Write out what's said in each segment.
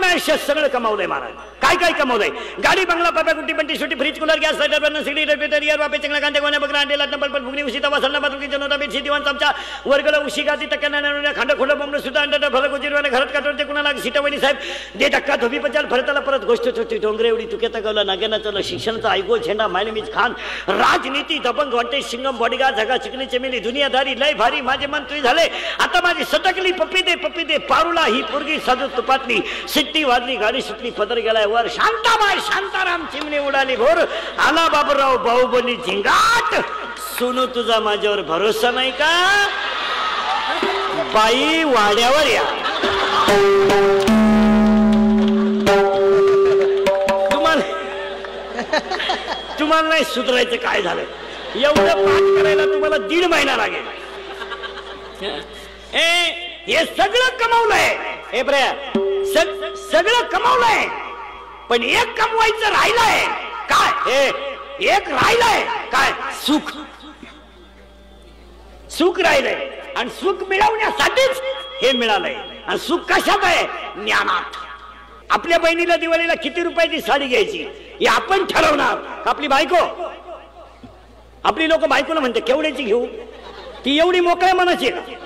आयुष्यात सगळं कमावलंय महाराज. काय काय कमावलंय? गाडी, बंगला, पाप्या, गुट्टी, पंटी, छोटी, fridge, cooler, gas, lighter, burner, सिगडी, रेफ्रिजरेटर, एअर, वाफे, चंगला, कांदे, गोण्या, बकरा, अंडे, लाटणं, पलपल, फुगणी, उशी, तवा, सल्ला, बाथरूम, जनोदा, बेडशीट, दिवाण, चमचा, वर्गळ, उशी, गादी, टक्क्या, खांड, खोड, बोंबड, सुद्धा, अंडा, फलक, उजीरवाने, घरात काटवते, कुणाला सीतावणी साहेब दे धक्का, धोबी पंचाल, फरताला परत गोष्ट छोटी, डोंगरे एवढी तुकेता गवला, नागेना चला, शिक्षणाचा आयगो, झेंडा, मायनमीज खान, राजनीती, दबंग, वांटे, शिंगम, बॉडीगार्ड, झगा, चिकनी, चमेली, दुनियादारी, लय भारी, माझे मन तुझे झाले. आता माझी सटकली, पप्पी दे पारुला, ही पोरगी साजू तुपातली, सिट्टी वाजली, गाडी सुटली, पदर गेलाय वर, शांताबाई, शांताराम, चिमणी उडाली भोर, आला बाबूराव, बाहुबली, झिंगाट. सोनू, तुझा माझ्यावर भरोसा नाही का? बाई, वाड्यावर या. तुम्हाला नाही सुधारायचं. काय झालं? एवढं पाठ करायला तुम्हाला 1.5 महिना लागेल. हे सगळं कमावलंय. हे बऱ्या सगळं कमावलंय, पण एक कमवायचं राहिलंय. काय? हे एक राहिलंय. काय? सुख. सुख राहिलंय, आणि सुख मिळवण्यासाठीच हे मिळालंय. आणि सुख कशात आहे? ज्ञानात. आपल्या बहिणीला दिवाळीला किती रुपयाची साडी घ्यायची हे आपण ठरवणार. आपली बायको, आपली लोक बायकोला म्हणते केवढ्याची घेऊ? ती एवढी मोकळ्या मनाची आहे का?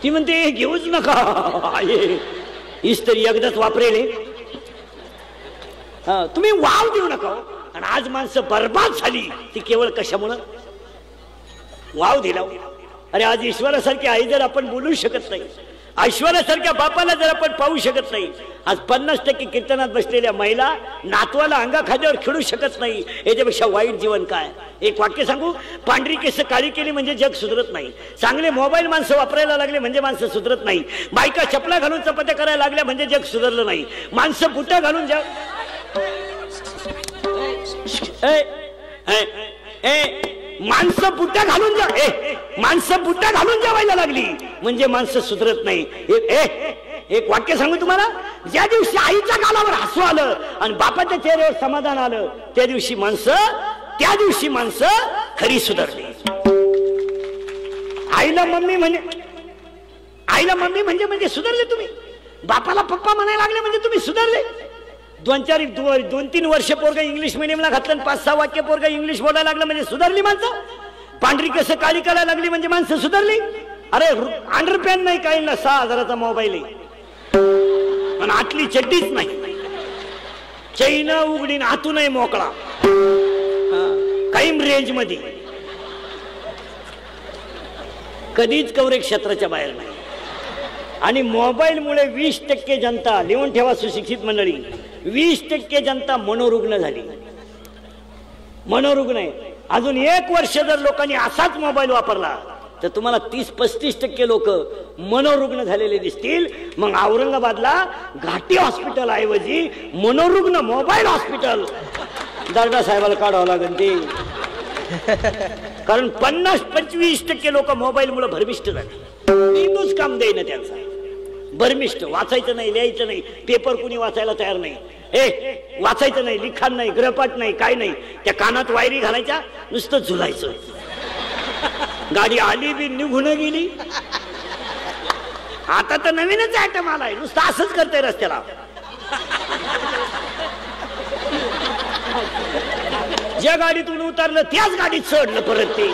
ती म्हणते घेऊच नका, इस्त्री एकदाच वापरेल. तुम्ही वाव देऊ नका. आणि आज माणसं बर्बाद झाली ती केवळ कशामुळं? वाव दिला. अरे आज ईश्वरासारखी आई जर आपण बोलू शकत नाही, ऐश्वर्यासारख्या बापाला जर आपण पाहू शकत नाही, आज 50% कीर्तनात बसलेल्या महिला नातवाला अंगा खाद्यावर खेळू शकत नाही, याच्यापेक्षा वाईट जीवन काय? एक वाक्य सांगू, पांढरी केस काळी केली म्हणजे जग सुधरत नाही. चांगले मोबाईल माणसं वापरायला लागले म्हणजे माणसं सुधरत नाही. बायका चपला घालून चपात्या करायला लागल्या म्हणजे जग सुधरलं नाही. माणसं बुट्या घालून माणसं बुट्या घालून माणसं बुट्या घालून जेवायला लागली म्हणजे माणसं सुधरत नाही. एक वाक्य सांगू तुम्हाला, ज्या दिवशी आईच्या गालावर हसू आलं आणि बापाच्या चेहऱ्यावर समाधान आलं त्या दिवशी माणसं खरी सुधारली. आईला मम्मी म्हणजे सुधारले तुम्ही. बापाला पप्पा म्हणायला लागले म्हणजे तुम्ही सुधारले. 2-3 वर्ष पोरगा इंग्लिश मिडियमला घातलं, 5-6 वाक्य पोरगा इंग्लिश बोलायला लागलं म्हणजे सुधारली माणसं. पांढरी केस काळी करायला लागली म्हणजे माणसं सुधारली. अरे अंडरपॅन नाही, काही ना 6,000चा मोबाईल आहे, पण आतली चड्डीच नाही, चैन उघडी आतूनही मोकळा, कायम रेंज मध्ये, कधीच कवरेज क्षेत्राच्या बाहेर नाही. आणि मोबाईलमुळे 20% जनता, लिहून ठेवा सुशिक्षित मंडळी, 20% जनता मनोरुग्ण झाली. मनोरुग्ण आहे. अजून 1 वर्ष जर लोकांनी असाच मोबाईल वापरला तर तुम्हाला 30-35% लोक मनोरुग्ण झालेले दिसतील. मग औरंगाबादला घाटी हॉस्पिटल ऐवजी मनोरुग्ण मोबाईल हॉस्पिटल दर्डा साहेबाला काढावं लागेल ते. कारण 50-25% लोक मोबाईल मुळे भरमिष्ट झाले. इथूच काम देईन त्यांचा. भरमिष्ट, वाचायचं नाही, लिहायचं नाही, पेपर कुणी वाचायला तयार नाही. वाचायचं नाही, लिखाण नाही, ग्रहपाठ नाही, काय नाही. त्या कानात वायरी घालायच्या, नुसतं झुलायचं. गाडी आली बी निघून गेली. आता तर नवीनच आयटम आलाय, नुसतं असंच करतंय रस्त्याला. ज्या गाडीतून उतरलं त्याच गाडीत चढलं परत. ते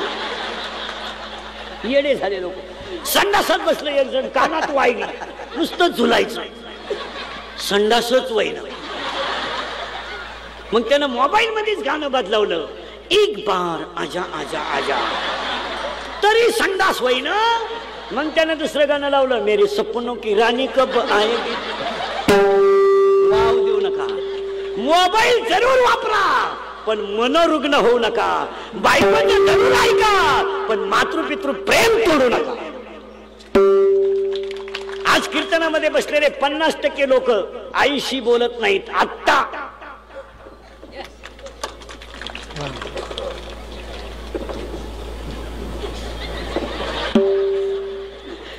येडे झाले लोक. संडासात बसलं एक जण, कानात वायली, नुसतं झुलायचं, संडासच वैन. मग त्यानं मोबाईल मध्येच गाणं बदलवलं, एक बार आजा आजा आजा, तरी संडास वैन. मग त्यानं दुसरं गाणं लावलं, मेरे सपनों की रानी कब आएगी. वाव देऊ नका. मोबाईल जरूर वापरा पण मनोरुग्ण होऊ नका. बायकोचं जरूर ऐका पण मातृपितृ प्रेम तोडू नका. आज कीर्तनामध्ये बसलेले 50% लोक आईशी बोलत नाहीत. आत्ता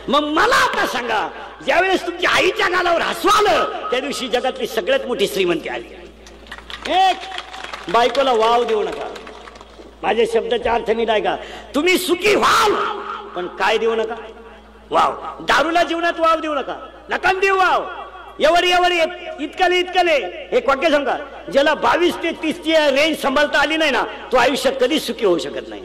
मग मला आता सांगा, ज्यावेळेस तुमच्या आईच्या गालावर हसू आलं त्या दिवशी जगातली सगळ्यात मोठी श्रीमंती आली. एक बायकोला वाव देऊ नका. माझ्या शब्दाचा अर्थ नीट ऐका. तुम्ही सुखी व्हाल पण काय देऊ नका? वाव. दारूला जीवनात वाव देऊ नका. नका देऊ वाव. एवढी इतकाले एक वाक्य सांगा, ज्याला 22 ते 30 ची रेंज सांभाळता आली नाही ना, तो आयुष्यात कधीच सुखी होऊ शकत नाही.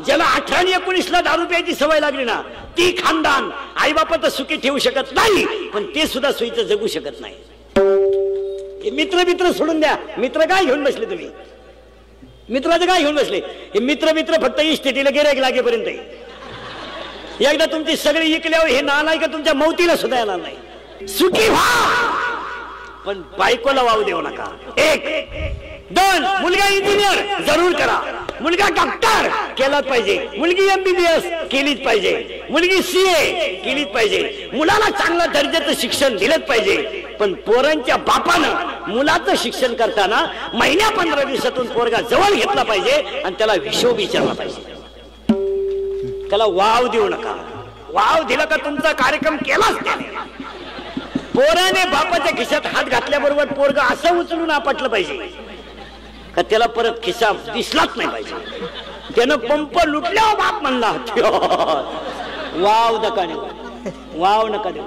ज्याला 18 आणि 19 ला दारू प्यायची सवय लागली ना, ती खानदान आई बापा तर सुखी ठेवू शकत नाही, पण ते सुद्धा सोयीचं जगू शकत नाही. मित्र सोडून द्या. मित्र काय घेऊन बसले तुम्ही? मित्राचं काय घेऊन बसले? हे मित्र फक्त इस्टेटीला गिऱ्हाईक लागेपर्यंत. एकदा तुमची सगळी इकल्यावर हे नालायक तुमच्या मौतीला सुद्धा येणार नाही. सुखी व्हा, पण बायकोला वाहू देऊ नका. 1 2 मुलगा इंजिनियर जरूर करा, मुलगा डॉक्टर केलाच पाहिजे, मुलगी MBBS केलीच पाहिजे, मुलगी CA केलीच पाहिजे, मुलाला चांगल्या दर्जाचं शिक्षण दिलंच पाहिजे. पण पोरांच्या बापानं मुलाचं शिक्षण करताना महिन्या 15 दिवसातून पोरगा जवळ घेतला पाहिजे आणि त्याला हिशोब विचारला पाहिजे. त्याला वाव देऊ नका. वाव दिला का तुमचा कार्यक्रम केलाच त्याने. पोराने बापाच्या खिशात हात घातल्याबरोबर पोरग असं उचलून आपटलं पाहिजे का त्याला परत खिसा दिसलाच नाही पाहिजे. त्यानं पंप लुटल्यावर बाप म्हणला वाव नका देऊ, वाव नका देऊ.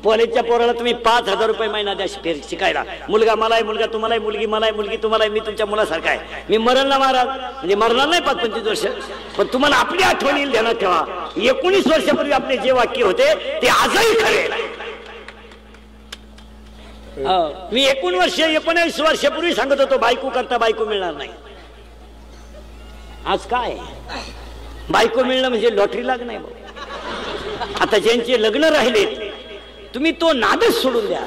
कॉलेजच्या पोराला तुम्ही 5,000 रुपये महिना द्या शिकायला. मुलगा मला आहे, मुलगा तुम्हाला आहे, मुलगी मला आहे, मुलगी तुम्हाला आहे, मी तुमच्या मुलासारखा आहे. मी मरण ना महाराज, म्हणजे मरणार नाही 5-25 वर्ष, पण तुम्हाला आपली आठवण येईल ध्यानात ठेवा. 19 वर्षापूर्वी आपले जे वाक्य होते ते आजही खरे. मी 19 वर्षापूर्वी सांगत होतो बायको करता बायको मिळणार नाही. आज काय बायको मिळणं म्हणजे लॉटरी लागणार. आता ज्यांचे लग्न राहिले तुम्ही तो नादच सोडून द्या.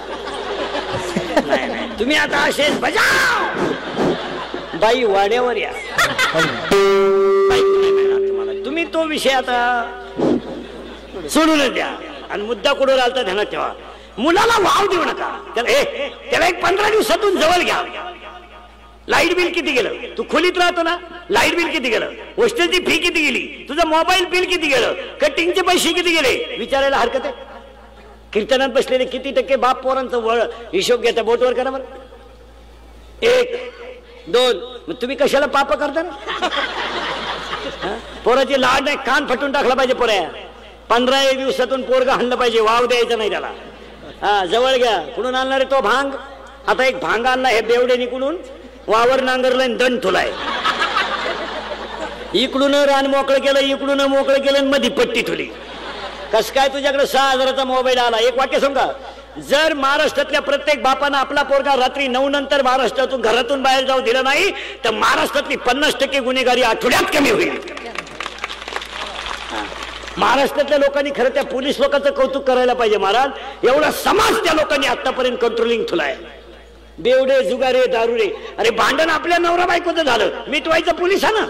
नाही तुम्ही आता असेच बजाव, बाई वाड्यावर या. बायको नाही मिळणार तुम्हाला. तुम्ही तो विषय आता सोडूनच द्या. आणि मुद्दा कुठं राहिला तर ध्यानात ठेवा, मुलाला वाव देऊ नका. त्याला एक 15 दिवसातून जवळ घ्या. लाईट बिल किती गेलं? तू खोलीत राहतो ना, लाईट बिल किती गेलं? हॉस्टेलची फी किती गेली? तुझं मोबाईल बिल किती गेलं? कटिंगचे पैसे किती गेले? विचारायला हरकत आहे? कीर्तनात बसलेले किती टक्के बाप पोरांचं वळ हिशोब घेता? बोटवर करा बरं. 1 2 मग तुम्ही कशाला पाप करता ना? पोराची लाड नाही, कान फटून टाकला पाहिजे. पोऱ्या 15 दिवसातून पोरगा हाणलं पाहिजे, वाव द्यायचं नाही त्याला. जवळ घ्या. कुठून आणणार आहे तो भांग? आता एक भांग आणला हे बेवडे कुठून, वावर नांगरलाय, दंड ठोलाय. इकडून रान मोकळं केलं, इकडून मोकळं केलं, मध्ये पट्टी ठोली. कस काय तुझ्याकडे 6,000चा मोबाईल आला? एक वाक्य सांगा, जर महाराष्ट्रातल्या प्रत्येक बापानं आपला पोरगा रात्री 9 नंतर महाराष्ट्रातून घरातून बाहेर जाऊ दिलं नाही तर महाराष्ट्रातली 50% गुन्हेगारी आठवड्यात कमी होईल. महाराष्ट्रातल्या लोकांनी खरं त्या पोलीस लोकांचं कौतुक करायला पाहिजे. महाराज, एवढा समाज त्या लोकांनी आतापर्यंत कंट्रोलिंग ठेवलाय. बेवडे, जुगारे, दारुरे. अरे भांडण आपल्या नवरा बायकोचं झालं, मिटवायचं पोलिसांना.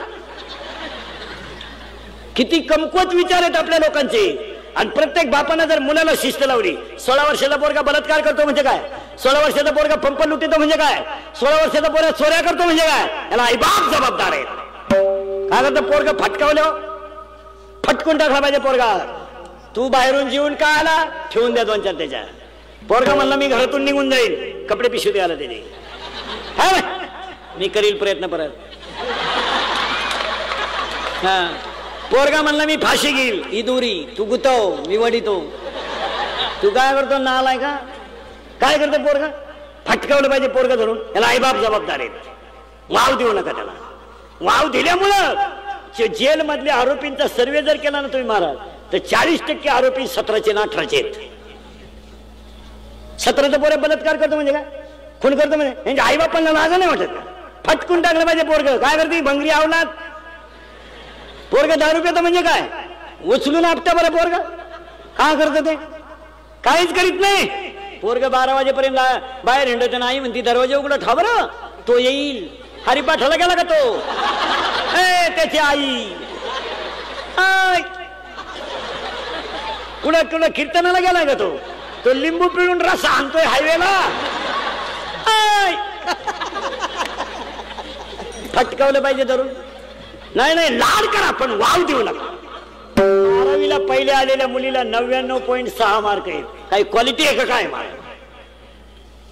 किती कमकुवत विचार आहेत आपल्या लोकांचे. आणि प्रत्येक बापानं जर मुलाला शिस्त लावली, 16 वर्षाचा पोरगा बलात्कार करतो म्हणजे काय? 16 वर्षाचा पोरगा पंप लुटतो म्हणजे काय? 16 वर्षाचा पोरगा चोऱ्या करतो म्हणजे काय? याला आईबाप जबाबदार आहे. काय करतो? पोरगा फटकावलं, फटकून टाकला पाहिजे पोरगा. तू बाहेरून जेवून का आला? ठेवून द्या 2-4 त्याच्या. पोरगा म्हणला मी घरातून निघून जाईल, कपडे पिशवी आला त्याने. मी करील प्रयत्न परत. पोरगा म्हणला मी फाशी घेईल, ही दुरी तू गुतव, मी वडितो. तू काय करतो? नालाय का? काय करतो पोरगा? फटकावलं पाहिजे पोरगा धरून. याला आईबाप जबाबदार आहेत. वाव देऊ नका त्याला. वाव दिल्यामुळं जेल मधल्या आरोपींचा सर्वे जर केला ना तुम्ही महाराज, तर 40% आरोपी 17चे ना 18चे आहेत. 17चं पोरं बलात्कार करतो म्हणजे काय? खून करतो म्हणजे आई बापांना लाज नाही वाटत? फटकून टाकलं पाहिजे पोरग. काय करते? भंगरी आवलात. पोरग दारू पितो म्हणजे काय? उचलून आपटा बरं पोरग. काय करत ते? काहीच करीत नाही. पोरग 12 वाजेपर्यंत बाहेर हिंडत नाही म्हणती दरवाजा उघडा ठा बरं, तो येईल. हरिपाठाला गेला का तो? त्याची आई कुणा कुणा कीर्तनाला गेला का तो? तो लिंबू पिळून रस आणतोय हायवेला. फटकावलं पाहिजे धरून. नाही नाही, लाड करा पण वाव देऊ नका. 12वीला पहिले आलेल्या मुलीला 99.6 मार्क आहेत. काही क्वालिटी आहे का काय? मार्क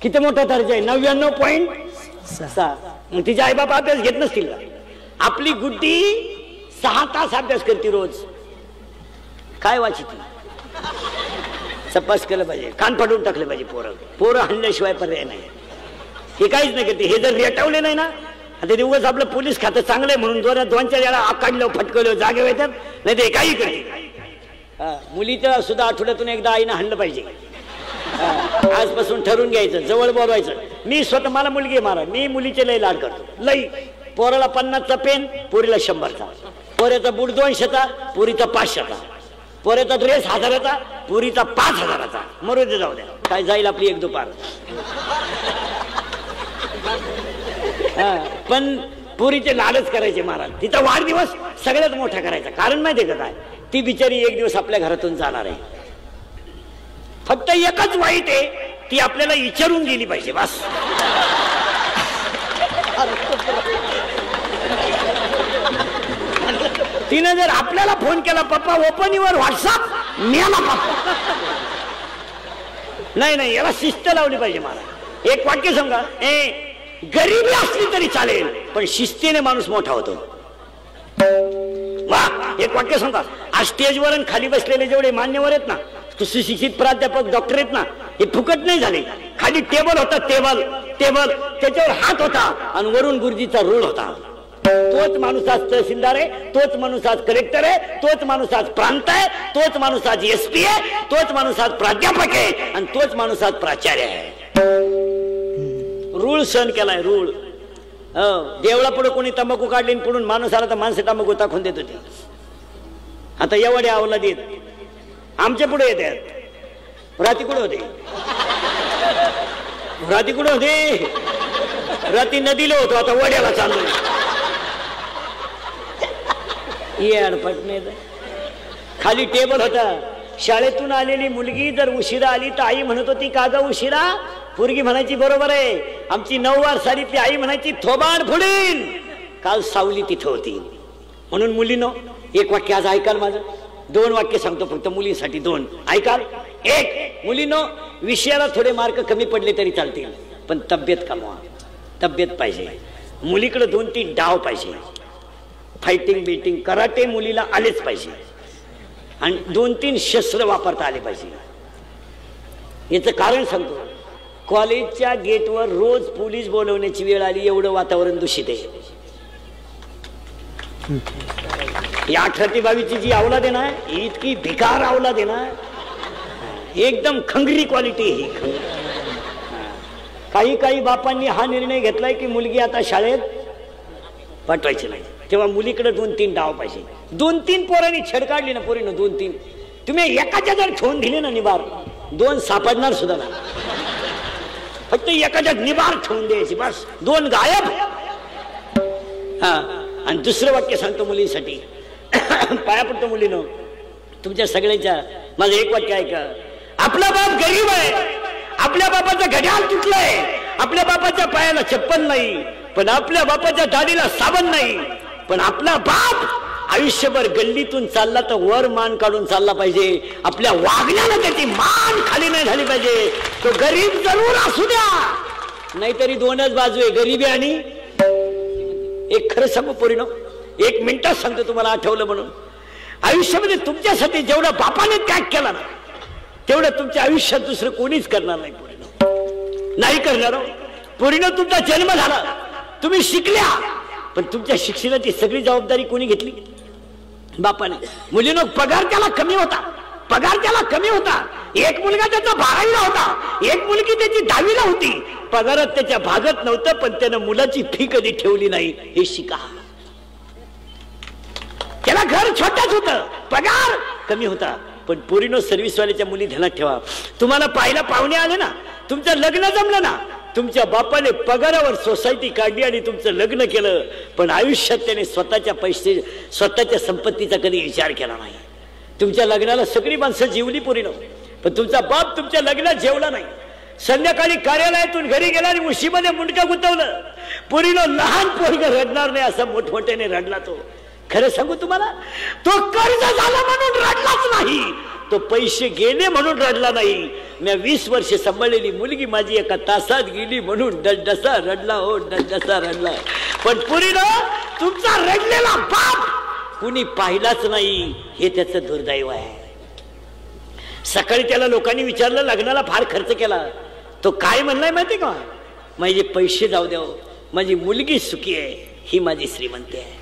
किती मोठा दर्जा आहे? 99.6. मग तिचे आई बाप अभ्यास घेत नसतील का? आपली गुड्डी 6 तास अभ्यास करते रोज. काय वाचित? तपास केलं पाहिजे, कान फाडून टाकले पाहिजे. पोरं हाणल्याशिवाय पर्याय नाही. हे काहीच नाही करते. हे जर रेटावले नाही ना, आता दिवस आपलं पोलीस खातं चांगलंय म्हणून 2-4 वेळा आकाडलं फटकवलं जागे येतात, नाही ते काही करते. मुलीचं सुद्धा आठवड्यातून एकदा आईनं हाणलं पाहिजे. आजपासून ठरवून घ्यायचं, जवळ बोलवायचं. मी स्वतः, मला मुलगी मारा, मी मुलीचे लई लाड करतो. लई. पोराला 50चा पेन, पोरीला 100चा. पोऱ्याचा बूट 200चा, पोरीचा 500चा. पोऱ्याचा ड्रेस 1000चा, पोरीचा 5000चा. मरू दे, जाऊ द्या, काय जाईल आपली एक दुपार. पण पोरीचे लाडच करायचे महाराज. तिचा वाढदिवस सगळ्यात मोठा करायचा. कारण माहितीये का काय, ती बिचारी एक दिवस आपल्या घरातून जाणार आहे. फक्त एकच वाईट आहे, ती आपल्याला विचारून गेली पाहिजे बस. तिने जर आपल्याला फोन केला, पप्पा ओपन युअर व्हॉट्सअप, मेला पप्पा. नाही, याला शिस्त लावली पाहिजे महाराज. एक वाक्य सांगा, गरीबी असली तरी चालेल, पण शिस्तीने माणूस मोठा होतो. वा, एक वाक्य सांगा, आज स्टेजवर खाली बसलेले जेवढे मान्यवर आहेत ना, सुशिक्षित प्राध्यापक, डॉक्टर आहेत ना, हे फुकट नाही झाले. खाली टेबल होता, टेबल त्याच्यावर हात होता आणि वरून गुरुजीचा रूळ होता. तोच माणूस आज तहसीलदार आहे, तोच माणूस आज कलेक्टर आहे, तोच माणूस आज प्रांत आहे, तोच माणूस आज SP आहे, तोच माणूस आज प्राध्यापक आहे आणि तोच माणूस आज प्राचार्य आहे. रूळ सहन केलाय, रूळ. देवळा पुढे कोणी तंबाखू काढली, पुढून माणूस आला तर माणसं तंबाखू टाकून देत होती. आता एवढे आवला देत आमच्या पुढे येतात. राती कुठे होते, राती कुठे होते, राती नदीला होतो, आता वड्याला चाललो. ये अडपट नाही. खाली टेबल होता. शाळेतून आलेली मुलगी जर उशिरा आली तर आई म्हणत होती, का ग उशिरा? पोरगी म्हणायची, बरोबर आहे. आमची 9 वार सालीतली आई म्हणायची, थोबाड फोडीन. काल सावली तिथं होती. म्हणून मुलीनो, एक वाक्य आज ऐकाल माझं. 2 वाक्य सांगतो फक्त मुलींसाठी, 2 ऐकाल. एक, मुलीनो, विषयाला थोडे मार्क कमी पडले तरी चालतील, पण तब्येत कमवा. तब्येत पाहिजे. मुलीकडे 2-3 डाव पाहिजे. फायटिंग बिटिंग कराटे मुलीला आलेच पाहिजे आणि 2-3 शस्त्र वापरता आले पाहिजे. याचं कारण सांगतो. कॉलेजच्या गेटवर रोज पोलीस बोलवण्याची वेळ आली, एवढं वातावरण दूषित आहे. या 18-22ची जी अवलाद आहे ना, इतकी भिकार अवलाद आहे ना, एकदम खंगरी क्वालिटी ही. काही बापांनी हा निर्णय घेतलाय की मुलगी आता शाळेत पाठवायची नाही. तेव्हा मुलीकडे 2-3 डाव पाहिजे. 2-3 पोरांनी छेड काढली ना, पोरीनं 2-3, तुम्ही एकाच्या जर ठेवून दिले ना निबार, 2 सापडणार सुद्धा ना. फक्त एकाच्या निबार ठेवून द्यायची बस, 2 गायब. हा, आणि दुसरं वाक्य सांगतो मुलींसाठी. पाया पडतो मुलीनं तुमच्या सगळ्यांच्या. माझं एक वाक्य ऐका. आपला बाप गरीब आहे, आपल्या बापाचं घड्याळ तुटलंय, आपल्या बापाच्या पायाला चप्पल नाही, पण आपल्या बापाच्या दाढीला साबण नाही. पण आपला बाप आयुष्यभर गल्लीतून चालला तर वर मान काढून चालला पाहिजे. आपल्या वागण्याला त्याची मान खाली नाही झाली पाहिजे. तो गरीब जरूर असू द्या, नाहीतरी 2च बाजू आहे, गरिबी आणि एक. खरं सांगू पोरीनो, 1 मिनिटात सांगतो तुम्हाला, आठवलं म्हणून. आयुष्यामध्ये तुमच्यासाठी जेवढा बापाने त्याग केला ना, तेवढं तुमच्या आयुष्यात दुसरं कोणीच करणार नाही पोरीनो. नाही करणार पोरीनो. तुमचा जन्म झाला, तुम्ही शिकल्या, पण तुमच्या शिक्षणाची सगळी जबाबदारी कोणी घेतली? बापाने. मुलीनो, पगार त्याला कमी होता. एक मुलगा त्याचा 12वीला होता, एक मुलगी त्याची 10वीला होती. पगारात त्याच्या भागत नव्हतं, पण त्यानं मुलाची फी कधी ठेवली नाही, हे शिका. त्याला घर छोटंच होतं, पगार कमी होता. पण पोरीनो, सर्व्हिसवाल्याच्या मुली ध्यानात ठेवा. तुम्हाला पाहायला पाहुणे आले ना, तुमचं लग्न जमलं ना, तुमच्या बापाने पगारावर सोसायटी काढली आणि तुमचं लग्न केलं, पण आयुष्यात त्याने स्वतःच्या पैसे, स्वतःच्या संपत्तीचा कधी विचार केला नाही. तुमच्या लग्नाला सगळी माणसं जेवली पोरीनो, पण तुमचा बाप तुमच्या लग्नात जेवला नाही. संध्याकाळी कार्यालयातून घरी गेला आणि उशीमध्ये मुंडका गुंतवलं. पोरीनो, लहान पोरग रडणार नाही असं मोठमोठ्याने रडला तो. खरं सांगू तुम्हाला, तो कर्ज झाला म्हणून रडलाच नाही, तो पैसे गेले म्हणून रडला नाही. मी 20 वर्ष सांभाळलेली मुलगी माझी एका तासात गेली म्हणून डसडसा रडला, हो डसडसा रडला. पण पोरीनो, तुमचा रडलेला बाप कुणी पाहिलाच नाही, हे त्याचं दुर्दैव आहे. सकाळी त्याला लोकांनी विचारलं लग्नाला फार खर्च केला, तो काय म्हणलाय माहिती का, माझे पैसे जाऊ द्या, माझी मुलगी सुखी आहे, ही माझी श्रीमंती आहे.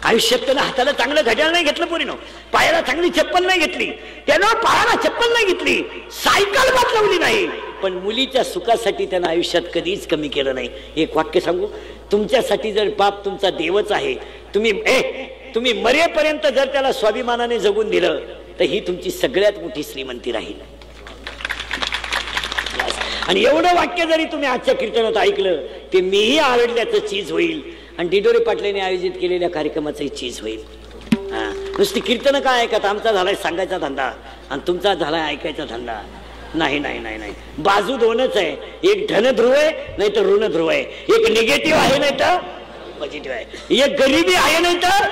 आयुष्यात त्यानं हाताला चांगलं घड्याळ नाही घेतलं पोरीनो, पायाला चांगली चप्पल नाही घेतली, त्यानं पायाला चप्पल नाही घेतली, सायकल बदलवली नाही, पण मुलीच्या सुखासाठी त्यानं आयुष्यात कधीच कमी केलं नाही. एक वाक्य सांगू, तुमच्यासाठी जर बाप तुमचा देवच आहे, तुम्ही मरेपर्यंत जर त्याला स्वाभिमानाने जगून दिलं तर ही तुमची सगळ्यात मोठी श्रीमंती राहील. आणि एवढं वाक्य जरी तुम्ही आजच्या कीर्तनात ऐकलं ते मीही आवडल्याचं चीज होईल आणि दिडोरे पाटलांनी आयोजित केलेल्या कार्यक्रमाचंही चीज होईल. नुसती कीर्तन काय ऐकत, आमचा झालाय सांगायचा धंदा आणि तुमचा झालाय ऐकायचा धंदा. नाही नाही नाही नाही, बाजू दोनच आहे, एक धनध्रुव आहे नाही तर ऋणध्रुव आहे, एक निगेटिव्ह आहे नाही तर पॉझिटिव्ह आहे, एक गरिबी आहे नाही तर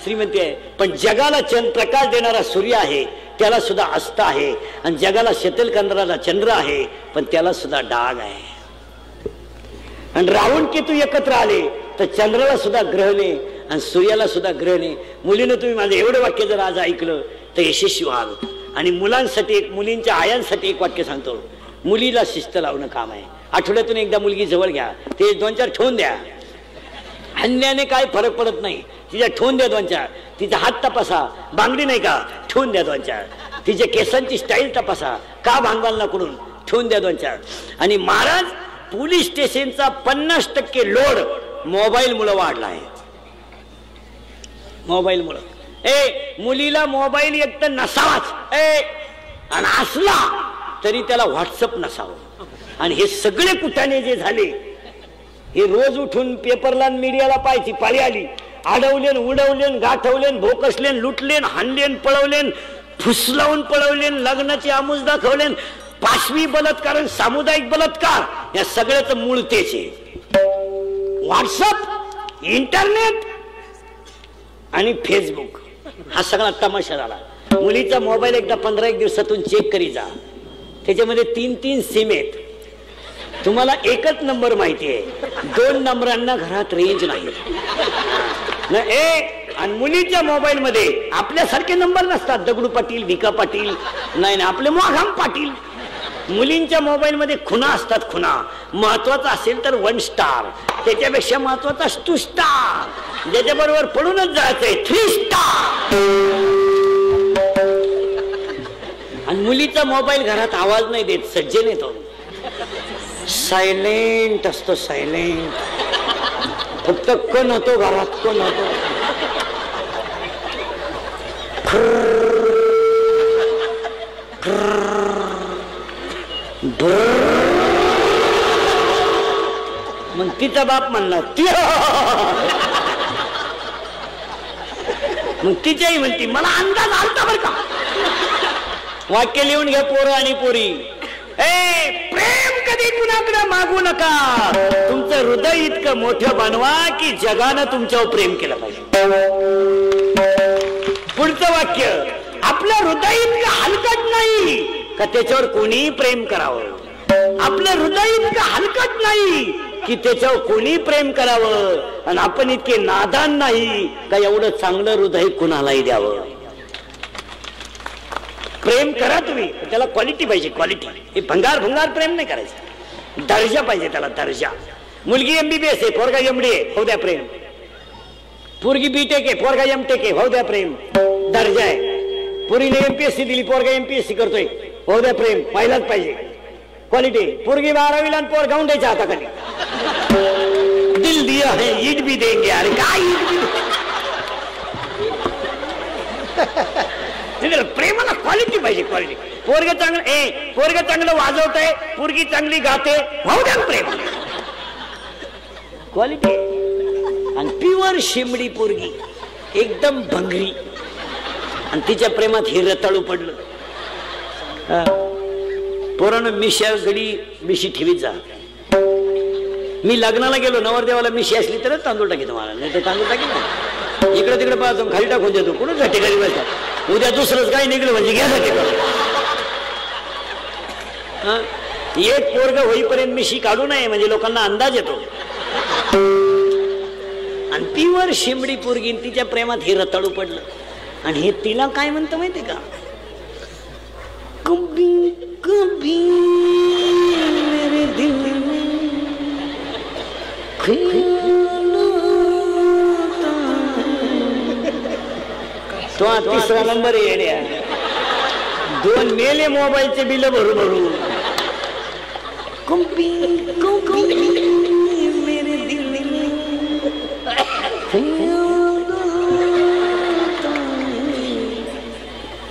श्रीमंती आहे. पण जगाला प्रकाश देणारा सूर्य आहे, त्याला सुद्धा अस्त आहे, आणि जगाला शीतल करणारा चंद्र आहे, पण त्याला सुद्धा डाग आहे. आणि रावण केतू एकत्र आले तर चंद्राला सुद्धा ग्रहणे आणि सूर्याला सुद्धा ग्रहणे. मुलीनं तुम्ही माझं एवढं वाक्य जर आज ऐकलं तर यशस्वी व्हाल. आणि मुलांसाठी एक, मुलींच्या आयांसाठी एक वाक्य सांगतो, मुलीला शिस्त लावणं काम आहे. आठवड्यातून एकदा मुलगी जवळ घ्या, ते 2-4 ठेवून द्या, हल्ल्याने काय फरक पडत नाही, तिच्या ठेवून द्या 2-4, तिचा हात तपासा, बांगडी नाही का ठेवून द्या 2-4, तिच्या केसांची स्टाईल तपासा, का भांगवाल कडून ठेवून द्या 2-4. आणि महाराज पोलीस स्टेशनचा 50% लोड मोबाईल मुळे वाढला आहे. मोबाईल मुळे मुलीला मोबाईल एक तर नसावाच, आणि असला तरी त्याला व्हॉट्सअप नसावं. आणि हे सगळे कुटाणे जे झाले हे रोज उठून पेपरला मीडियाला पाहायची पाळी आली. अडवलेन, उडवलेन, गाठवलेन, भोकसलेन, लुटलेन, हाणलेन, पळवलेन, फुसलावून पळवलेन, लग्नाची आमुज दाखवलेन, पाशवी बलात्कार, सामुदायिक बलात्कार, या सगळ्याचं मूळ तेच आहे. व्हॉट्सअप, इंटरनेट आणि फेसबुक हा सगळा तमाशा झाला. मुलीचा मोबाईल एकदा 15 दिवसातून चेक करी जा, त्याच्यामध्ये 3-3 सिम आहेत. तुम्हाला एकच नंबर माहिती आहे, 2 नंबरांना घरात रेंज नाही. आणि मुलीच्या मोबाईल मध्ये आपल्यासारखे नंबर नसतात, दगडू पाटील, भिका पाटील, नाही आपले मोघाम पाटील. मुलींच्या मोबाईल मध्ये खुणा असतात, खुणा. महत्वाचा असेल तर 1 स्टार, त्याच्यापेक्षा महत्वाचा 2 स्टार, ज्याच्याबरोबर पडूनच जायचंय 3 स्टार. आणि मुलीचा मोबाईल घरात आवाज नाही देत, सज्जन येतो, सायलेंट असतो, सायलेंट. फक्त कोण होतो घरात, कोण होतो, मग तिचा बाप म्हणणार, मग तिच्याही म्हणती मला अंदाज आलता बर का. वाक्य लिहून घ्या पोरं आणि पोरी. प्रेम कधी कुणाकडे मागू नका, तुमचं हृदय इतकं मोठं बनवा की जगानं तुमच्यावर प्रेम केलं पाहिजे. पुढचं वाक्य, आपलं हृदय इतकं हलकट नाही का त्याच्यावर कोणी प्रेम करावं. आपलं हृदय इतकं हलकट नाही की त्याच्यावर कोणी प्रेम करावं, आणि आपण इतके नादान नाही का एवढं चांगलं हृदय कुणालाही द्यावं. प्रेम करा तुम्ही, त्याला क्वालिटी पाहिजे, क्वालिटी. हे भंगार प्रेम नाही करायचं, दर्जा पाहिजे त्याला, दर्जा. मुलगी MBBS आहे, पोरगा MD आहे, हो द्या प्रेम. पोरगी BTech आहे, पोरगा MTech आहे, हो द्या प्रेम, दर्जा आहे. पोरीने MPSC दिली, पोरगा MPSC करतोय, हो द्या प्रेम, पाहिलाच पाहिजे, क्वालिटी. पोरगी 12वीला आणि पोर गाऊन द्यायच्या हाताखाली. दिल दिया है ईद भी देंगे, अरे काय प्रेमाला क्वालिटी पाहिजे, क्वालिटी. पोरग चांगलं वाजवतंय, पोरगी चांगली गाते, भाऊ द्या प्रेम, क्वालिटी. आणि प्युअर शिमडी पोरगी, एकदम भंगरी, आणि तिच्या प्रेमात हे रताळू पडलं. पोरानं मिशा गडी मिशी ठेवीत जा. मी लग्नाला गेलो, नवरदेवाला मिशी असली तरच तांदूळ टाकी तुम्हाला, नाही तर तांदूळ टाकी नाही. इकडे तिकडे पाहतो, खाली टाकून देतो, कुठं साठी घरी बसतात. उद्या दुसरंच काही निघलं म्हणजे घ्यासाठी एक पोरग होईपर्यंत मिशी काढू नये म्हणजे लोकांना अंदाज येतो. आणि प्युअर शिमडी पोरगी, तिच्या प्रेमात हे रताळू पडलं. आणि हे तिला काय म्हणतं माहितीये का, कभी कभी मेरे दिल में ख्याल आता है। तो हा तिसरा नंबर आहे येड्या. 2 मेले मोबाईलचे बिल भरू भरू. कभी कभी मेरे दिल में ख्याल आता है.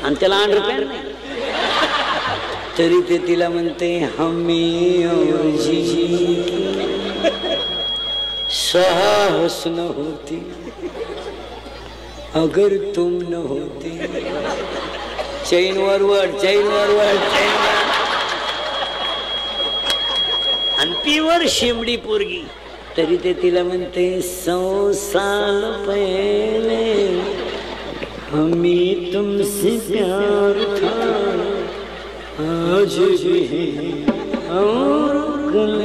आणि त्याला अंडरपॅन्ट नाही तरी ते तिला म्हणते हमें और जी साहस न होती अगर तुम न होती. चैन वरवड चैन वरवड चैन आणि पीवर शेमडी पोरगी तरी ते तिला म्हणते 100 साल पहले हमें तुमसे प्यार था आज भी और कल